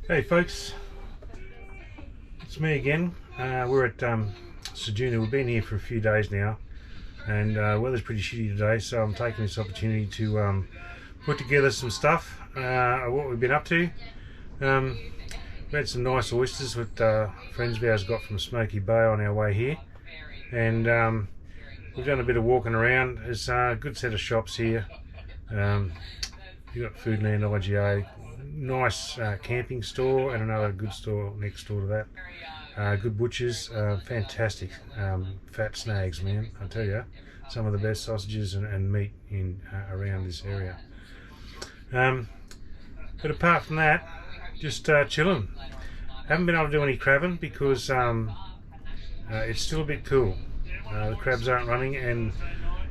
Hey folks, it's me again. We're at Ceduna. We've been here for a few days now, and weather's pretty shitty today, so I'm taking this opportunity to put together some stuff of what we've been up to. We had some nice oysters with friends of ours got from Smoky Bay on our way here, and we've done a bit of walking around. There's a good set of shops here. You've got Ceduna and Whyalla, nice camping store, and another good store next door to that. Good butchers, fantastic fat snags, man. I tell you, some of the best sausages and meat in around this area. But apart from that, just chilling. Haven't been able to do any crabbing because it's still a bit cool. The crabs aren't running, and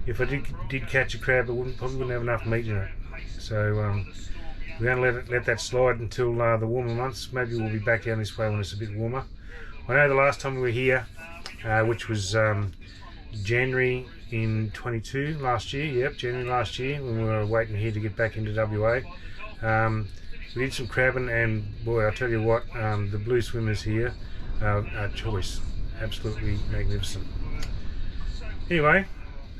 if I did catch a crab, it probably wouldn't have enough meat in it. So we're going to let that slide until the warmer months. Maybe we'll be back down this way when it's a bit warmer. I know the last time we were here, which was January in 22 last year. Yep, January last year, when we were waiting here to get back into WA. We did some crabbing, and boy, I tell you what, the blue swimmers here are choice. Absolutely magnificent. Anyway,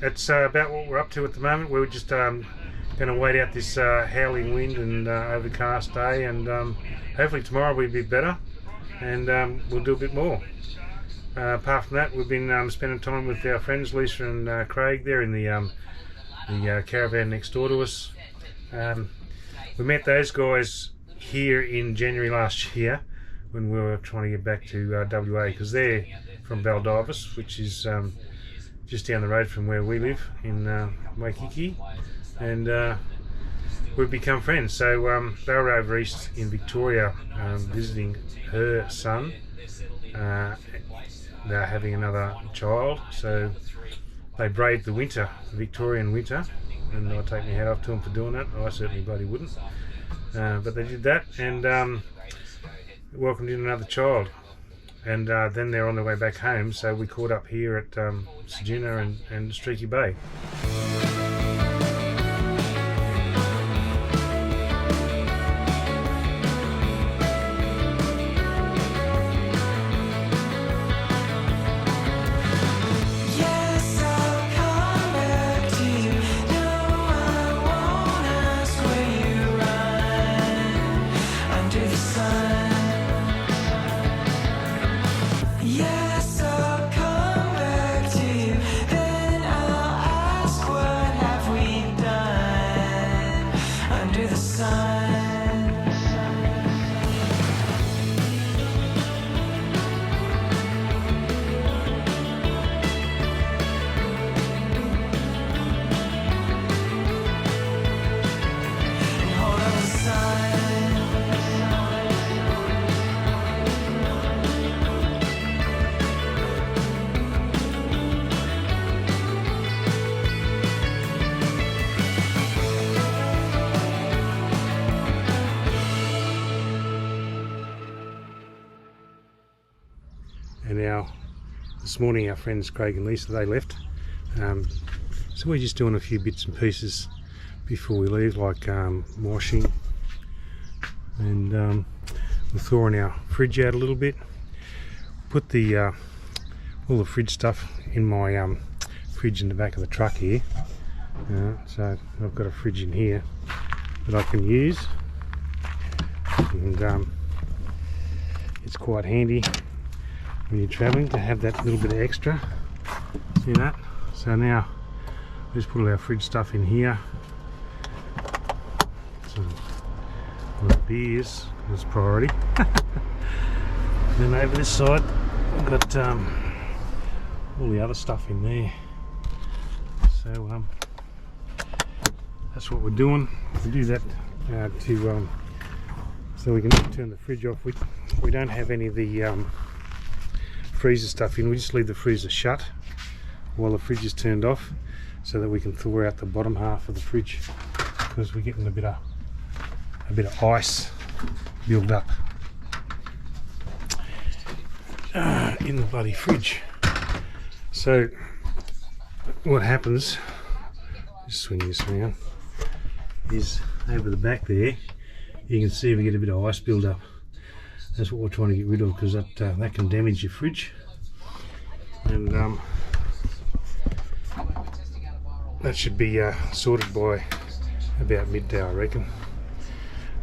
that's about what we're up to at the moment. We're just going to wait out this howling wind and overcast day, and hopefully tomorrow will be a bit better, and we'll do a bit more. Apart from that, we've been spending time with our friends Lisa and Craig. They're in the caravan next door to us. We met those guys here in January last year when we were trying to get back to WA, because they're from Baldivis, which is just down the road from where we live in Waikiki, and we've become friends. So they were over east in Victoria visiting her son. They're having another child, so they braved the winter, the Victorian winter, and I take my hat off to them for doing that. I certainly bloody wouldn't, but they did that, and welcomed in another child, and then they're on their way back home, so we caught up here at Ceduna and Streaky Bay. And now, this morning, our friends Craig and Lisa, they left. So we're just doing a few bits and pieces before we leave, like washing, and we're thawing our fridge out a little bit. Put the all the fridge stuff in my fridge in the back of the truck here. So I've got a fridge in here that I can use, and it's quite handy when you're travelling to have that little bit of extra. See that? So now we just put all our fridge stuff in here. So all the beers is priority. Then over this side we've got all the other stuff in there. So that's what we're doing. We do that so we can turn the fridge off. We don't have any of the freezer stuff in. We just leave the freezer shut while the fridge is turned off, so that we can thaw out the bottom half of the fridge, because we're getting a bit of ice build up in the bloody fridge. So what happens, just swing this around, is over the back there you can see we get a bit of ice build up. That's what we're trying to get rid of, because that can damage your fridge. And that should be sorted by about midday, I reckon.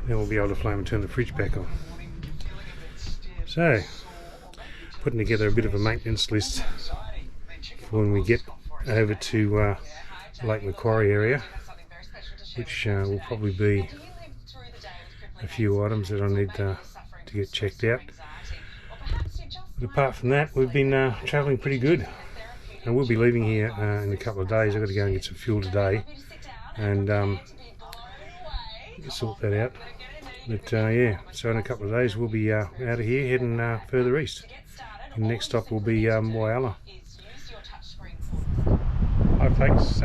Then we'll be able to flame and turn the fridge back on. So, putting together a bit of a maintenance list for when we get over to Lake Macquarie area, which will probably be a few items that I need to get checked out. But apart from that, we've been travelling pretty good, and we'll be leaving here in a couple of days. I've got to go and get some fuel today and sort that out. But yeah, so in a couple of days we'll be out of here heading further east. And next stop will be Whyalla. Hi folks,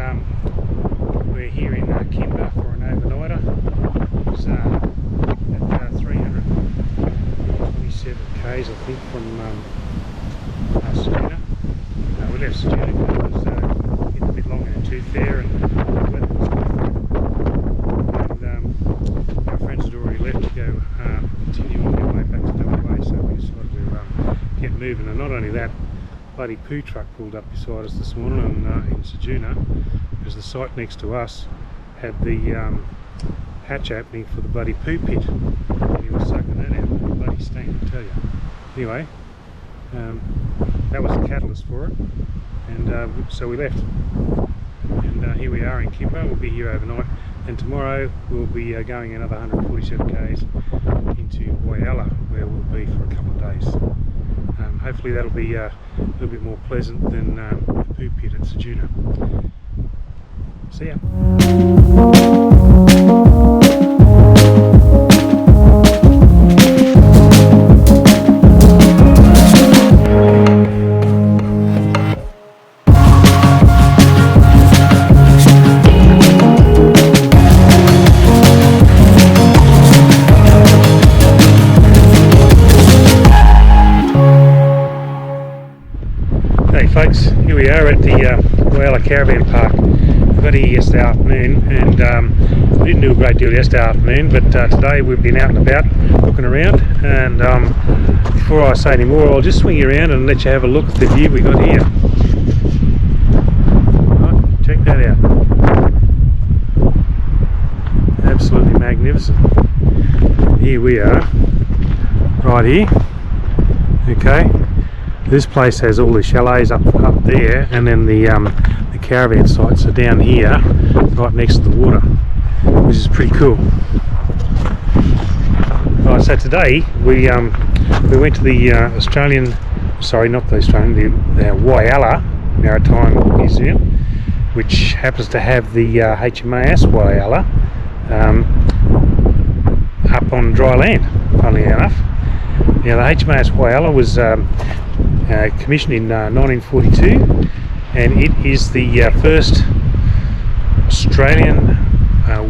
we're here in Kimber for an overnighter. It's at 327 k's I think from Ceduna. We left Ceduna because it was getting a bit longer than too fair, and the weather was good. And our friends had already left to go continue on their way back to WA, so we decided to get moving. And not only that, bloody poo truck pulled up beside us this morning in Ceduna, because the site next to us had the hatch opening for the bloody poo pit, and he was sucking that out with a bloody stank, I tell you. Anyway, that was the catalyst for it, and so we left, and here we are in Kimber. We'll be here overnight, and tomorrow we'll be going another 147 k's into Whyalla, where we'll be for a couple of days. Hopefully that'll be a little bit more pleasant than the poo pit at Ceduna. See ya. Hey folks, here we are at the Whyalla Caravan Park. We got here yesterday afternoon, and we didn't do a great deal yesterday afternoon, but today we've been out and about looking around. And before I say any more, I'll just swing you around and let you have a look at the view we got here. Right, check that out. Absolutely magnificent. Here we are, right here. Okay. This place has all the chalets up there, and then the caravan sites are down here, right next to the water, which is pretty cool. Right, so today we went to the the Whyalla Maritime Museum, which happens to have the HMAS Whyalla up on dry land, funnily enough. Now the HMAS Whyalla was commissioned in 1942, and it is the first Australian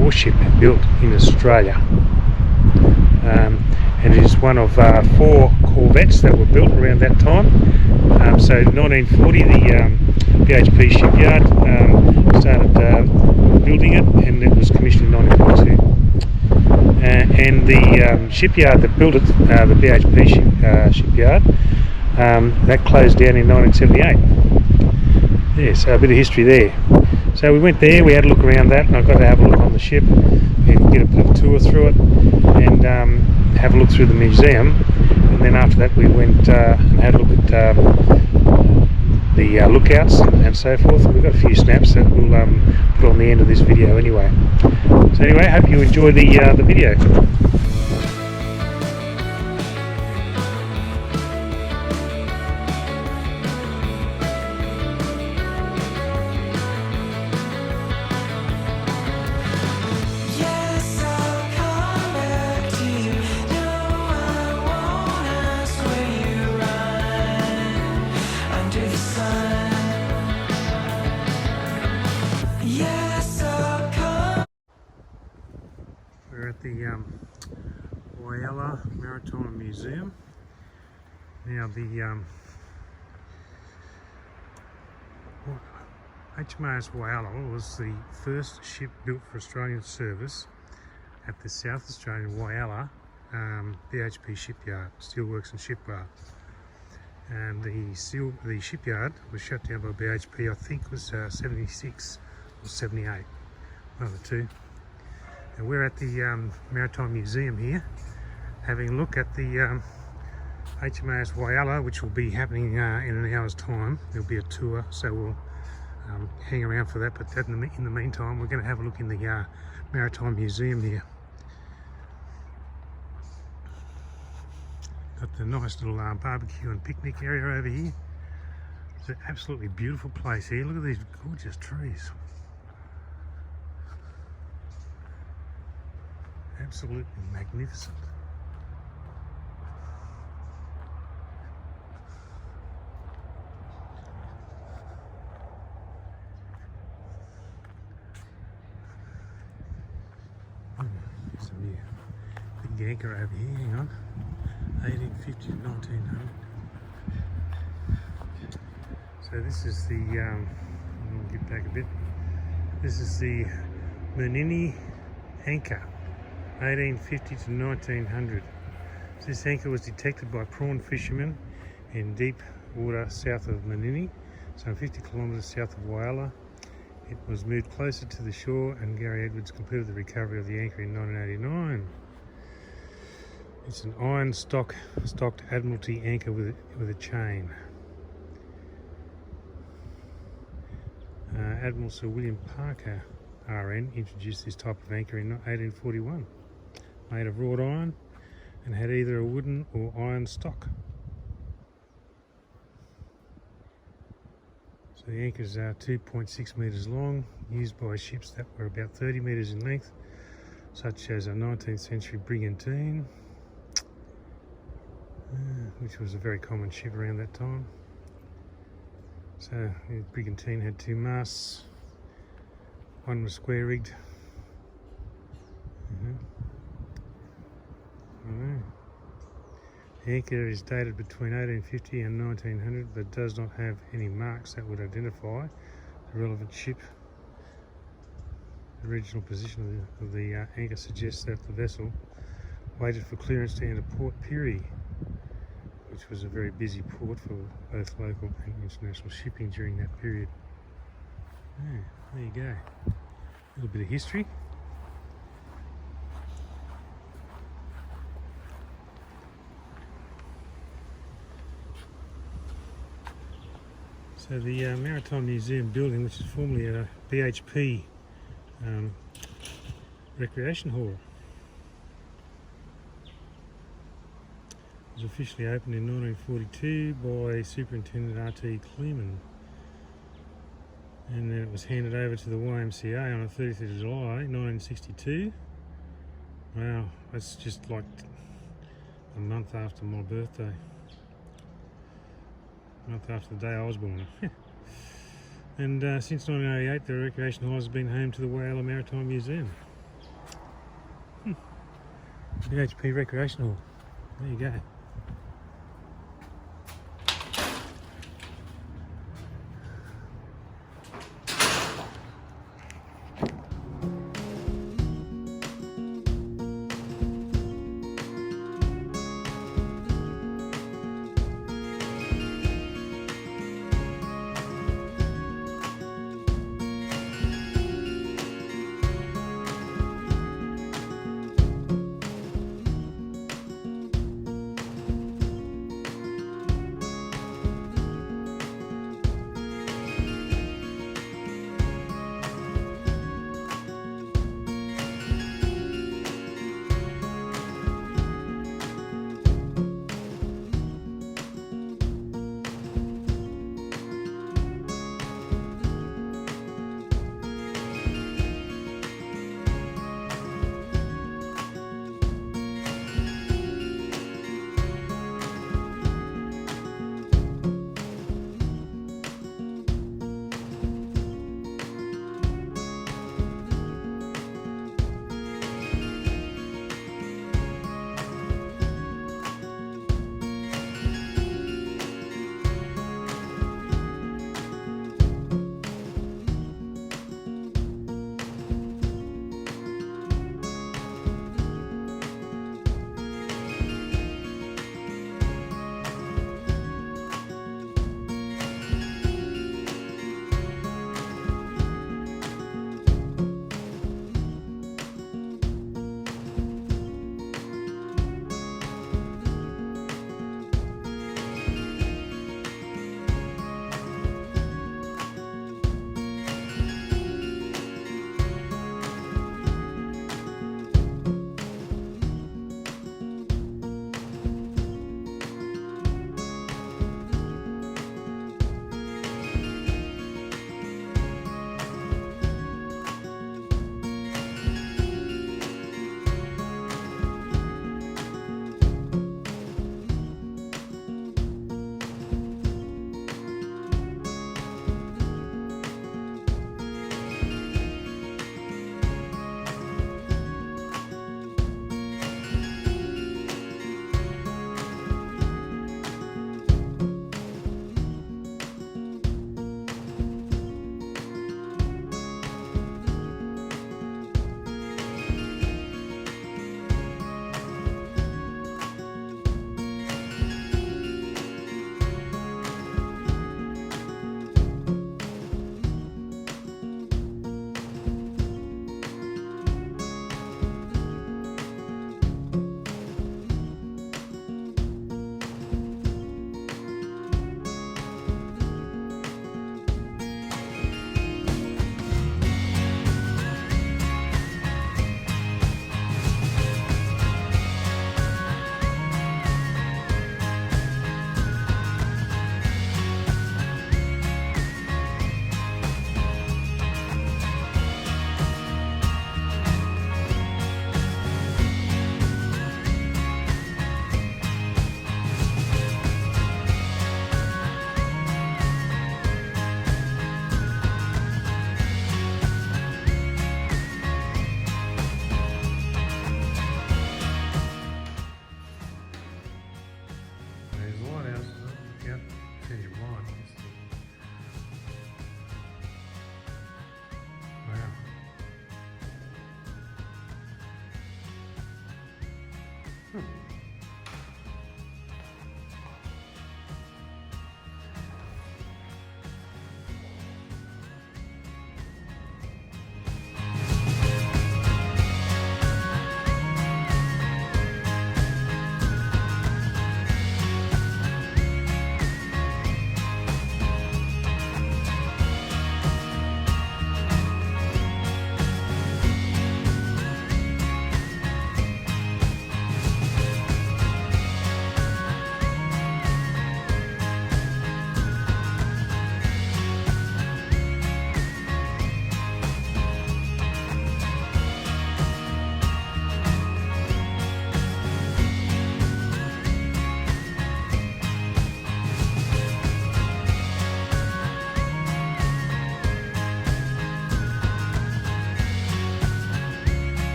warship built in Australia, and it is one of 4 corvettes that were built around that time. So in 1940 the BHP shipyard started building it, and it was commissioned in 1942. And the shipyard that built it, the BHP shipyard, that closed down in 1978. Yeah, so a bit of history there. So we went there, we had a look around that, and I got to have a look on the ship and get a bit of a tour through it, and have a look through the museum. And then after that we went and had a look at the lookouts and so forth. We've got a few snaps that we'll put on the end of this video anyway. So anyway, hope you enjoy the video. We're at the Whyalla Maritime Museum. Now the HMAS Whyalla was the first ship built for Australian service at the South Australian Whyalla BHP shipyard, steelworks and shipyard. And the shipyard was shut down by BHP, I think it was 76 or 78, one of the two. And we're at the Maritime Museum here, having a look at the HMAS Whyalla, which will be happening in an hour's time. There'll be a tour, so we'll hang around for that. But in the meantime, we're going to have a look in the Maritime Museum here. Got the nice little barbecue and picnic area over here. It's an absolutely beautiful place here. Look at these gorgeous trees. Absolutely magnificent. There's a new big anchor over here, hang on. 1850 to 1900. So this is the, I'll get back a bit. This is the Menini anchor, 1850 to 1900. So this anchor was detected by prawn fishermen in deep water south of Menini, some 50 kilometres south of Whyalla. It was moved closer to the shore, and Gary Edwards completed the recovery of the anchor in 1989. It's an iron stocked Admiralty anchor with a chain. Admiral Sir William Parker, RN, introduced this type of anchor in 1841, made of wrought iron and had either a wooden or iron stock. So the anchors are 2.6 metres long, used by ships that were about 30 metres in length, such as a 19th century brigantine, which was a very common ship around that time. So the brigantine had two masts, one was square rigged. The anchor is dated between 1850 and 1900, but does not have any marks that would identify the relevant ship. The original position of the anchor suggests that the vessel waited for clearance to enter Port Pirie, which was a very busy port for both local and international shipping during that period. Yeah, there you go. A little bit of history. So the Maritime Museum building, which is formerly a BHP recreation hall, was officially opened in 1942 by Superintendent R.T. Kleeman, and then it was handed over to the YMCA on the 30th of July 1962. Wow, that's just like a month after my birthday. A month after the day I was born. And since 1988, the recreation hall has been home to the Whyalla Maritime Museum. BHP Recreation Hall. There you go.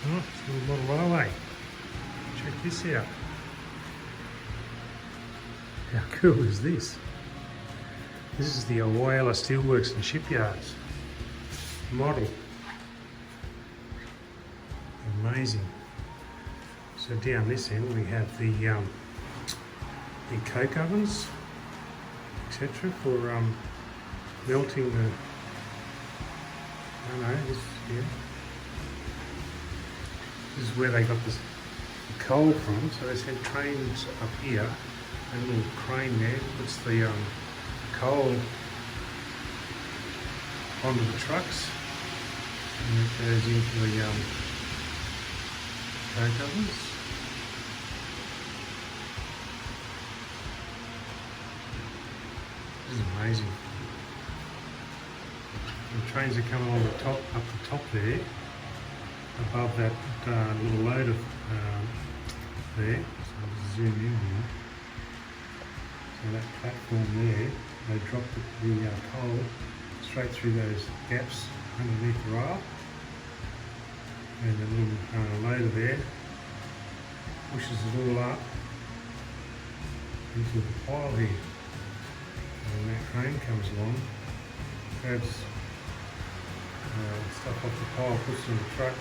Oh, it's a little Whyalla. Check this out. How cool is this? This is the Whyalla Steelworks and Shipyards model. Amazing. So down this end we have the coke ovens, etc. for melting the. I know this. Yeah. This is where they got this coal from. So they sent trains up here, and a little crane there puts the coal onto the trucks, and it goes into the tow covers. This is amazing. The trains are coming on the top, up the top there, above that little load of there. So I'll zoom in here. So that platform there, they drop the coal straight through those gaps underneath the rail, and the little loader there pushes it all up into the pile here. And that crane comes along, grabs stuff off the pile, puts it in the truck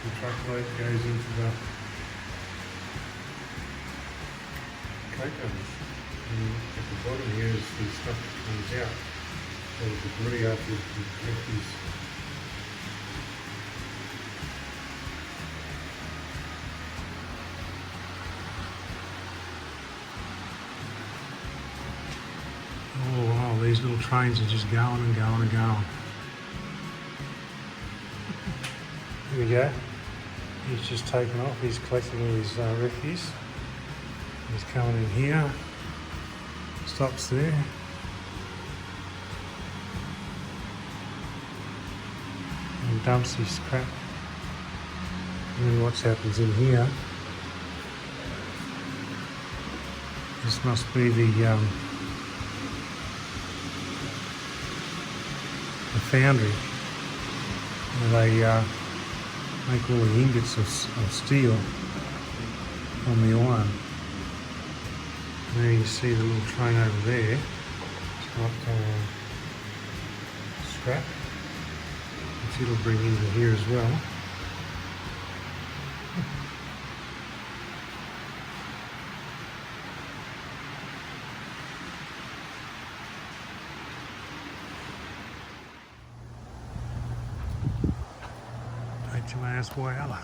load goes into the cocos. And at the bottom here is the stuff that comes out, so the debris after the refuse. Oh wow, these little trains are just going and going and going. Here we go. He's just taken off. He's collecting all his refuse. He's coming in here. Stops there. And dumps his crap. And then what happens in here? This must be the foundry where they make all the ingots of steel from the iron. There you see the little train over there. It's got scrap, which it'll bring into here as well. Ceduna and Whyalla.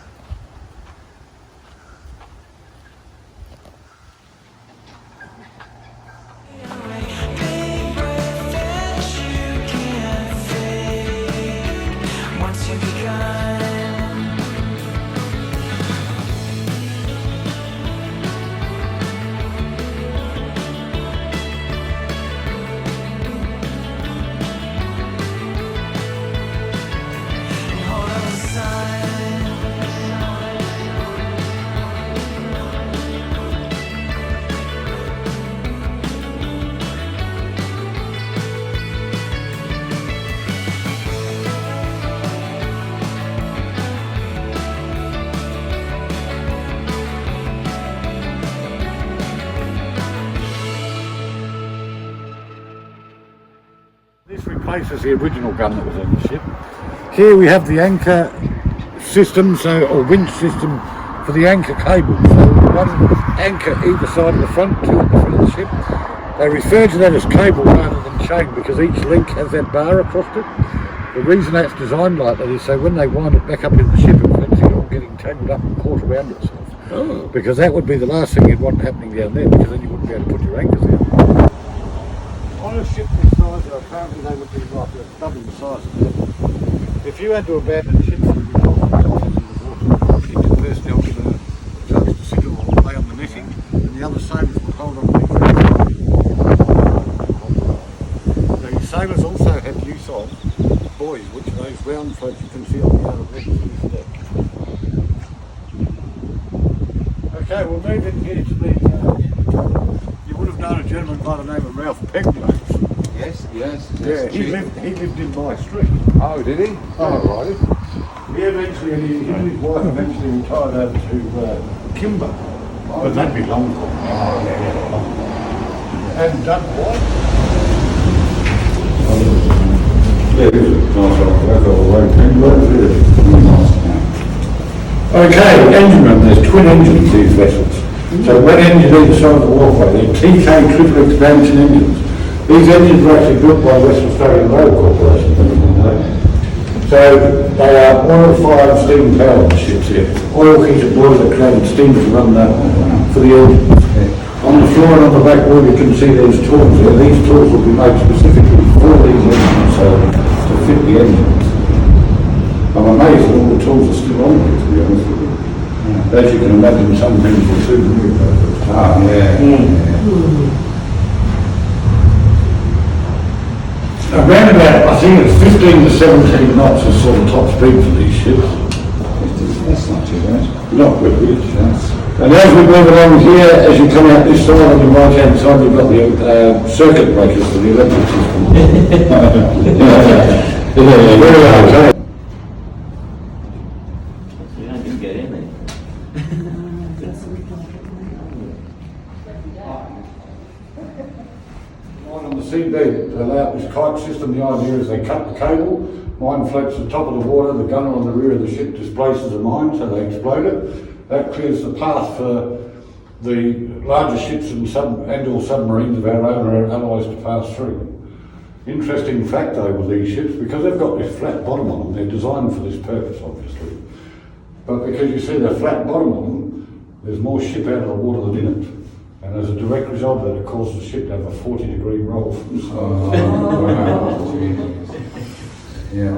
This replaces the original gun that was on the ship. Here we have the anchor system, or winch system for the anchor cable. So one anchor either side of the front, two at the front of the ship. They refer to that as cable rather than chain because each link has that bar across it. The reason that's designed like that is so when they wind it back up in the ship, it prevents it all getting tangled up and caught around itself. Oh. Because that would be the last thing you'd want happening down there, because then you wouldn't be able to put your anchors out. On a ship this size, apparently they would be like double the size of that. If you had to abandon the ship, you would be told firstly I'll give a tugs to sit or lay on the netting, and the other sailors would hold on to the ground. The sailors also had use of buoys, which are those round floats you can see on the outer edge of this deck. Okay, we'll move in here to the you would have known a gentleman by the name of Ralph Peglow. Yes. Yeah, he lived in my street. Oh, did he? Oh, right. He and his wife eventually retired over to Kimber. Oh, but that'd be long gone. Oh, yeah. And Doug White. Yeah, this is okay, engine room, there's twin engines, these vessels. So one engine either side of the walkway, they're TK triple expansion engines. These engines were actually built by West Australian Rail Corporation. So they are oil-fired steam powered ships here. Oil heated boiler created steam to run for the engines. On the floor and on the back wall you can see there's tools there. These tools will be made specifically for these engines, so to fit the engines. I'm amazed that all the tools are still on here, to be honest with you. As you can imagine, some things were too new. Around about, I think it's 15 to 17 knots is sort of top speed for these ships. That's not too bad. Not really. And as we move along here, as you come out this side on the right hand side, you've got the circuit breakers for the electric system. Very well. I can get in there. On the seabed, they allow this kite system. The idea is they cut the cable, mine floats to the top of the water, the gunner on the rear of the ship displaces the mine, so they explode it. That clears the path for the larger ships and or submarines of our own allies to pass through. Interesting fact though with these ships, because they've got this flat bottom on them, they're designed for this purpose obviously. But because you see the flat bottom on them, there's more ship out of the water than in it. And as a direct result of that, it causes the ship to have a 40-degree roll from the side. Yeah.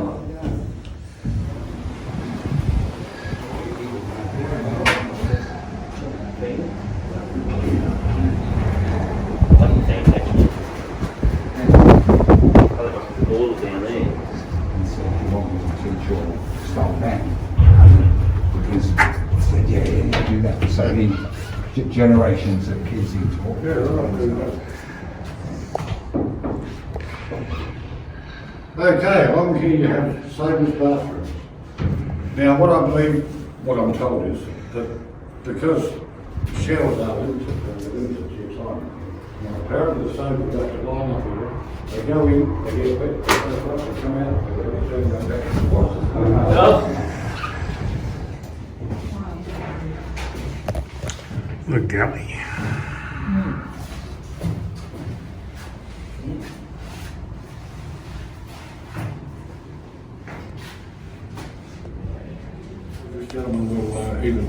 What do you think, actually? Probably got the ball down there. And so if you want me to teach your style back, because I said, yeah, do that for so many generations of kids who talk. Yeah, right. Okay, along here you have sailors' bathrooms. Now, what I'm told is that because showers are limited, and they're limited to your time, now apparently the sailors have to line up here, they go in, they get wet, they come out, they go back and forth. The galley. This gentleman will either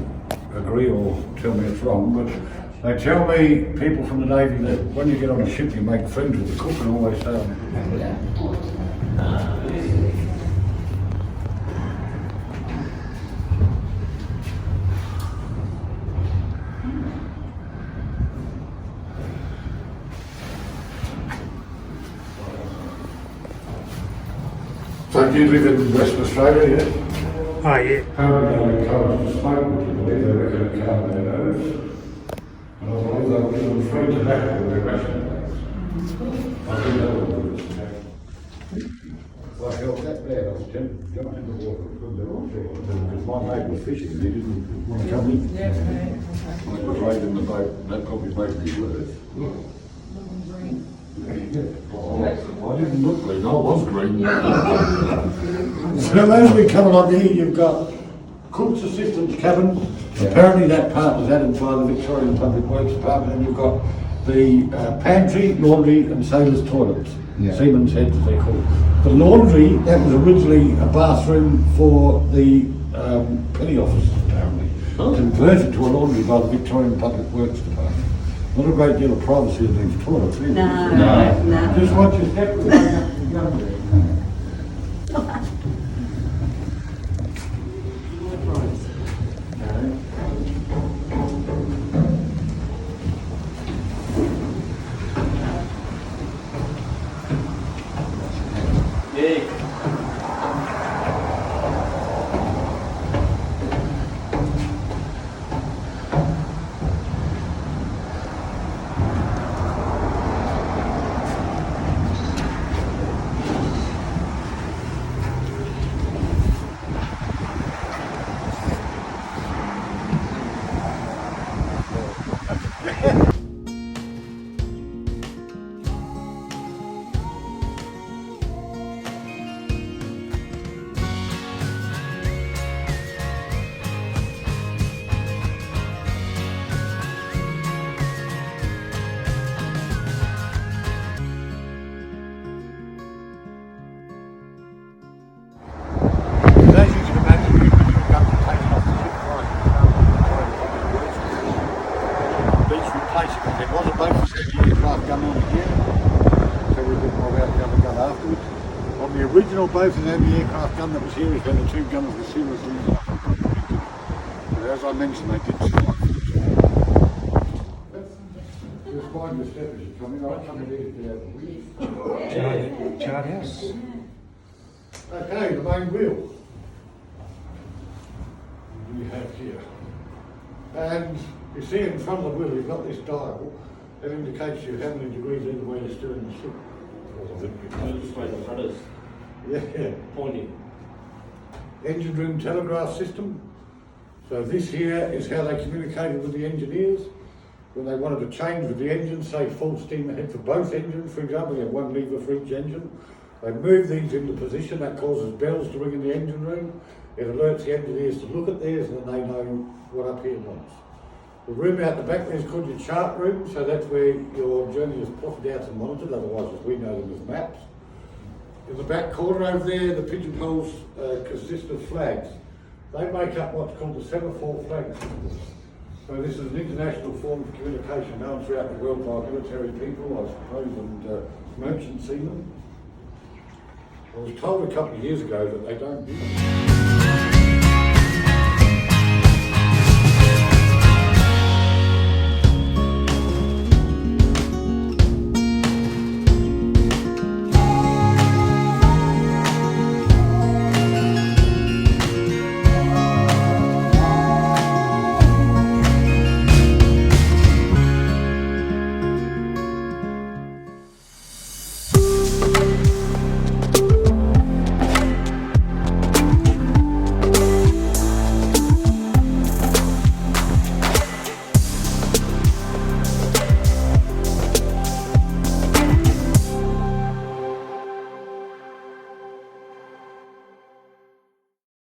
agree or tell me it's wrong, but they tell me, people from the Navy, that when you get on a ship you make friends with the cook and always stay on. So do you live in Western Australia, yeah? Oh yeah. How are they encouraged to smoke? Would you believe they reckon it can't be noticed? And I believe they'll give them free tobacco with their ration bags. I think that would be good. If I felt that bad, I was tempted to jump in the water because they're all short. Because my mate was fishing and he didn't want to come in. When it was right in the boat, that probably made me worse. Oh, I didn't look green, I was green. So as we come along here, you've got cook's assistant's cabin. Apparently that part was added by the Victorian Public Works Department, and you've got the pantry, laundry and sailors' toilets. Yeah. Seamen's heads as they call it. The laundry, that was originally a bathroom for the penny officers apparently. Converted to a laundry by the Victorian Public Works Department. Not a great deal of privacy in these toilets, is there? No. Just watch your step. Going up and going there. As you can imagine, we've got to take off the ship right beach replacement. There was a boat for 7 years last gun on here, so we didn't know about the other gun afterwards. On the original boat and then the aircraft gun that was here is when the two gunners were seriously used up. But as I mentioned, they did survive. Just mind your step as you come in. I'll come in here to get out the wheel. Chart house. Okay, the main wheel we have here. And you see in front of the wheel you've got this dial that indicates you how many degrees either way you're steering the ship. Just where the front is Yeah. pointing. Engine room telegraph system. So this here is how they communicated with the engineers when they wanted to change with the engine, say full steam ahead for both engines, for example, you have one lever for each engine. They move these into position, that causes bells to ring in the engine room. It alerts the engineers to look at theirs and then they know what up here wants. The room out the back there is called your chart room, so that's where your journey is plotted out and monitored, otherwise as we know them as maps. In the back corner over there, the pigeonholes consist of flags. They make up what's called the semaphore flag system. So this is an international form of communication known throughout the world by military people, I suppose, and merchant seamen. I was told a couple of years ago that they don't do it.